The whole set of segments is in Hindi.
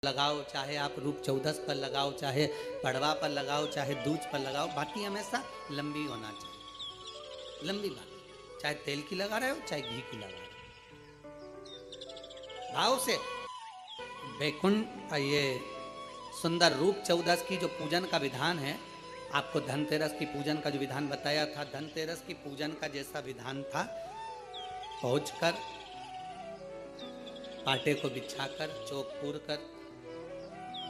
लगाओ, चाहे आप रूप चौदस पर लगाओ, चाहे पड़वा पर लगाओ, चाहे दूज पर लगाओ, बाकी हमेशा लंबी होना चाहिए। लंबी बात, चाहे तेल की लगा रहे हो चाहे घी की लगा रहे हो, भाव से। वैकुंठ ये सुंदर रूप चौदस की जो पूजन का विधान है, आपको धनतेरस की पूजन का जो विधान बताया था, धनतेरस की पूजन का जैसा विधान था, पहुंचकर पाटे को बिछाकर चौक पूर कर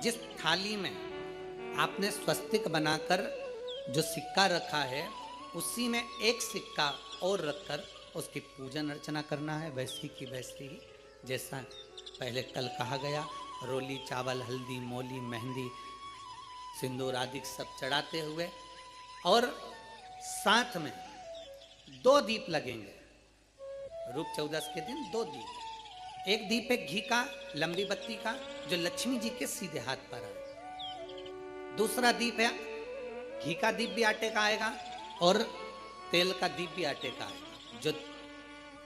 जिस थाली में आपने स्वस्तिक बनाकर जो सिक्का रखा है, उसी में एक सिक्का और रखकर उसकी पूजन अर्चना करना है, वैसी की वैसी ही जैसा पहले कल कहा गया। रोली, चावल, हल्दी, मौली, मेहंदी, सिंदूर आदि सब चढ़ाते हुए, और साथ में 2 दीप लगेंगे। रूप चौदस के दिन 2 दीप, एक दीप है घी का, लंबी बत्ती का, जो लक्ष्मी जी के सीधे हाथ पर है। दूसरा दीप है घी का दीप भी आटे का आएगा और तेल का दीप भी आटे का आएगा। जो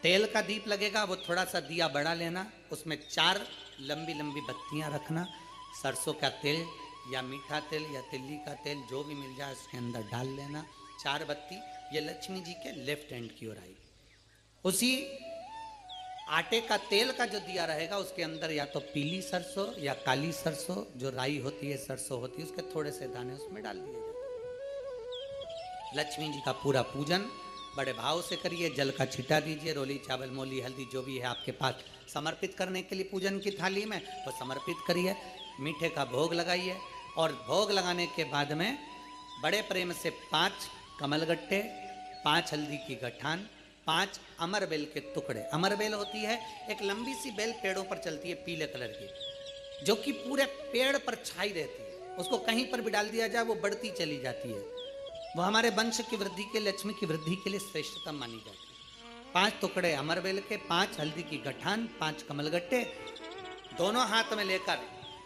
तेल का दीप लगेगा वो थोड़ा सा दिया बड़ा लेना, उसमें 4 लंबी लंबी बत्तियां रखना, सरसों का तेल या मीठा तेल या तिल्ली का तेल जो भी मिल जाए उसके अंदर डाल लेना। 4 बत्ती ये लक्ष्मी जी के लेफ्ट हैंड की ओर आएगी। उसी आटे का तेल का जो दिया रहेगा उसके अंदर या तो पीली सरसों या काली सरसों, जो राई होती है, सरसों होती है, उसके थोड़े से दाने उसमें डाल दिए जाते। लक्ष्मी जी का पूरा पूजन बड़े भाव से करिए, जल का छिटा दीजिए, रोली, चावल, मौली, हल्दी जो भी है आपके पास समर्पित करने के लिए पूजन की थाली में, वो समर्पित करिए। मीठे का भोग लगाइए और भोग लगाने के बाद में बड़े प्रेम से 5 कमलगट्टे, 5 हल्दी की गठान, 5 अमर बेल के टुकड़े। अमर बेल होती है एक लंबी सी बेल, पेड़ों पर चलती है, पीले कलर की, जो कि पूरे पेड़ पर छाई रहती है। उसको कहीं पर भी डाल दिया जाए वो बढ़ती चली जाती है। वो हमारे वंश की वृद्धि के, लक्ष्मी की वृद्धि के लिए श्रेष्ठतम मानी जाती है। 5 टुकड़े अमर बेल के, 5 हल्दी की गठान, 5 कमलगट्टे दोनों हाथ में लेकर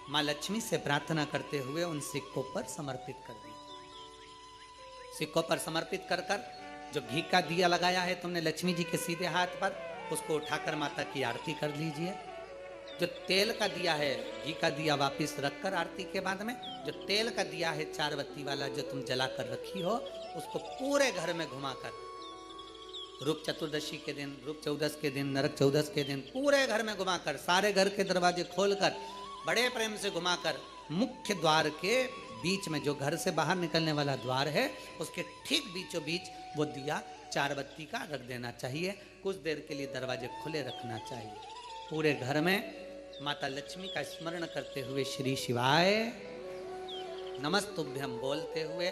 माँ लक्ष्मी से प्रार्थना करते हुए उन सिक्कों पर समर्पित कर दीजिए। सिक्कों पर समर्पित कर कर जो घी का दिया लगाया है तुमने लक्ष्मी जी के सीधे हाथ पर, उसको उठाकर माता की आरती कर लीजिए। जो तेल का दिया है, घी का दिया वापस रखकर आरती के बाद में जो तेल का दिया है 4 बत्ती वाला जो तुम जला कर रखी हो, उसको पूरे घर में घुमाकर रूप चतुर्दशी के दिन, रूप चौदस के दिन, नरक चौदस के दिन पूरे घर में घुमाकर, सारे घर के दरवाजे खोलकर बड़े प्रेम से घुमाकर मुख्य द्वार के बीच में, जो घर से बाहर निकलने वाला द्वार है, उसके ठीक बीचों बीच वो दिया 4 बत्ती का रख देना चाहिए। कुछ देर के लिए दरवाजे खुले रखना चाहिए। पूरे घर में माता लक्ष्मी का स्मरण करते हुए श्री शिवाय नमस्तुभ्यम बोलते हुए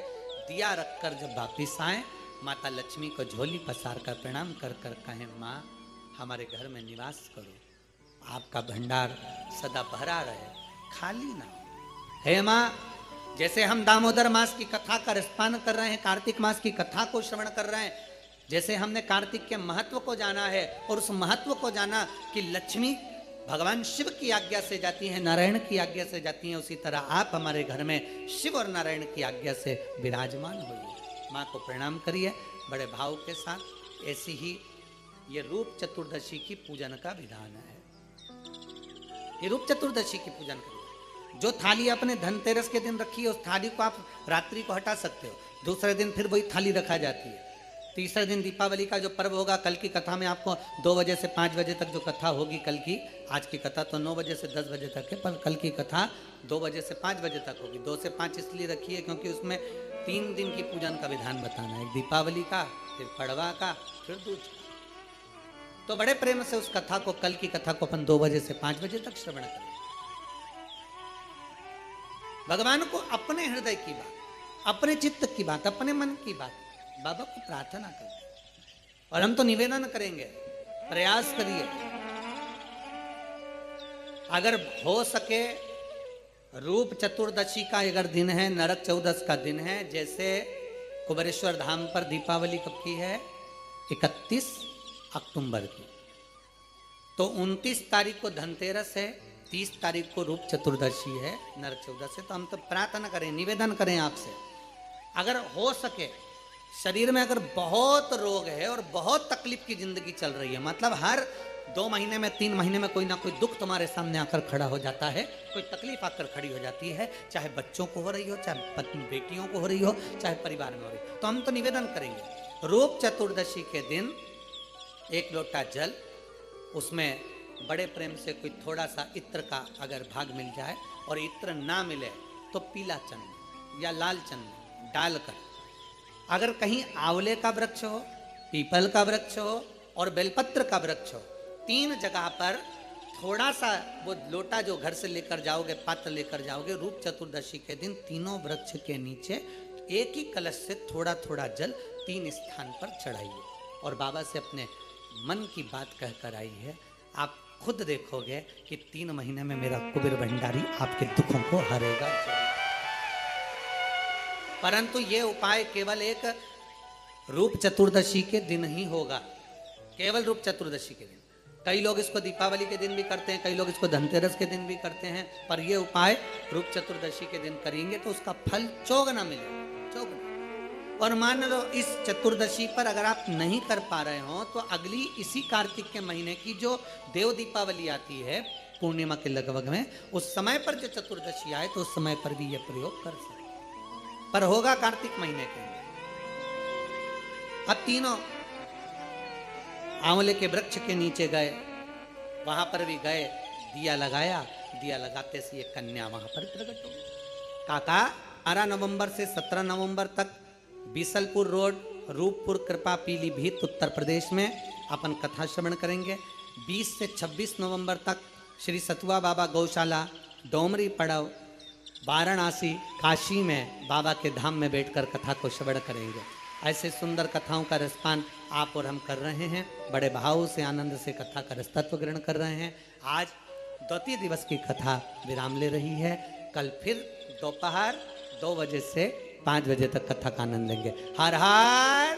दिया रखकर जब वापिस आए, माता लक्ष्मी को झोली पसार कर प्रणाम कर कर कहें, माँ हमारे घर में निवास करो, आपका भंडार सदा भरा रहे, खाली ना हो। हे माँ, जैसे हम दामोदर मास की कथा का रसपान कर रहे हैं, कार्तिक मास की कथा को श्रवण कर रहे हैं, जैसे हमने कार्तिक के महत्व को जाना है और उस महत्व को जाना कि लक्ष्मी भगवान शिव की आज्ञा से जाती हैं, नारायण की आज्ञा से जाती हैं, उसी तरह आप हमारे घर में शिव और नारायण की आज्ञा से विराजमान होइए। माँ को प्रणाम करिए बड़े भाव के साथ। ऐसी ही ये रूप चतुर्दशी की पूजन का विधान है। ये रूप चतुर्दशी की पूजन करिए। जो थाली आपने धनतेरस के दिन रखी है, उस थाली को आप रात्रि को हटा सकते हो, दूसरे दिन फिर वही थाली रखा जाती है। तीसरे दिन दीपावली का जो पर्व होगा, कल की कथा में आपको 2 बजे से 5 बजे तक जो कथा होगी कल की, आज की कथा तो 9 बजे से 10 बजे तक है, पर कल की कथा 2 बजे से 5 बजे तक होगी। 2 से 5 इसलिए रखी है क्योंकि उसमें 3 दिन की पूजन का विधान बताना है, एक दीपावली का, फिर पड़वा का, फिर दूज का। तो बड़े प्रेम से उस कथा को, कल की कथा को अपन 2 बजे से 5 बजे तक श्रवण करें। भगवान को अपने हृदय की बात, अपने चित्त की बात, अपने मन की बात बाबा को प्रार्थना करें। और हम तो निवेदन करेंगे, प्रयास करिए, अगर हो सके रूप चतुर्दशी का अगर दिन है, नरक चौदस का दिन है, जैसे कुबेरेश्वर धाम पर दीपावली कब की है, 31 अक्टूबर की, तो 29 तारीख को धनतेरस है, 30 तारीख को रूप चतुर्दशी है, नरक चौदस है। तो हम तो प्रार्थना करें, निवेदन करें आपसे, अगर हो सके, शरीर में अगर बहुत रोग है और बहुत तकलीफ की जिंदगी चल रही है, मतलब हर 2 महीने में 3 महीने में कोई ना कोई दुख तुम्हारे सामने आकर खड़ा हो जाता है, कोई तकलीफ आकर खड़ी हो जाती है, चाहे बच्चों को हो रही हो, चाहे पत्नी बेटियों को हो रही हो, चाहे परिवार में हो रही हो। तो हम तो निवेदन करेंगे रूप चतुर्दशी के दिन 1 लोटा जल, उसमें बड़े प्रेम से कोई थोड़ा सा इत्र का अगर भाग मिल जाए, और इत्र ना मिले तो पीला चंदन या लाल चंदन डालकर, अगर कहीं आंवले का वृक्ष हो, पीपल का वृक्ष हो और बेलपत्र का वृक्ष हो, 3 जगह पर थोड़ा सा वो लोटा जो घर से लेकर जाओगे, पात्र लेकर जाओगे, रूप चतुर्दशी के दिन तीनों वृक्ष के नीचे एक ही कलश से थोड़ा थोड़ा जल 3 स्थान पर चढ़ाइए और बाबा से अपने मन की बात कहकर आई है। आप खुद देखोगे कि 3 महीने में मेरा कुबेर भंडारी आपके दुखों को हरेगा। परंतु ये उपाय केवल एक रूप चतुर्दशी के दिन ही होगा, केवल रूप चतुर्दशी के दिन। कई लोग इसको दीपावली के दिन भी करते हैं, कई लोग इसको धनतेरस के दिन भी करते हैं, पर यह उपाय रूप चतुर्दशी के दिन करेंगे तो उसका फल चौगुना मिलेगा, चौगुना। और मान लो इस चतुर्दशी पर अगर आप नहीं कर पा रहे हो तो अगली इसी कार्तिक के महीने की जो देव दीपावली आती है पूर्णिमा के लगभग में, उस समय पर जो चतुर्दशी आए तो उस समय पर भी यह प्रयोग कर सकते, पर होगा कार्तिक महीने के। अब तीनों आंवले के वृक्ष के नीचे गए, वहां पर भी गए, दिया लगाया, दिया लगाते से ये कन्या वहां पर प्रकट हो गई। काका 12 नवंबर से 17 नवंबर तक बीसलपुर रोड, रूपपुर, कृपा, पीलीभीत, उत्तर प्रदेश में अपन कथा श्रवण करेंगे। 20 से 26 नवंबर तक श्री सतुआ बाबा गौशाला, डोमरी पड़ाव, वाराणसी, काशी में बाबा के धाम में बैठकर कथा को श्रवण करेंगे। ऐसे सुंदर कथाओं का रसपान आप और हम कर रहे हैं, बड़े भाव से आनंद से कथा का रसतत्व ग्रहण कर रहे हैं। आज द्वितीय दिवस की कथा विराम ले रही है, कल फिर दोपहर 2 बजे से 5 बजे तक कथा का आनंद लेंगे। हर हर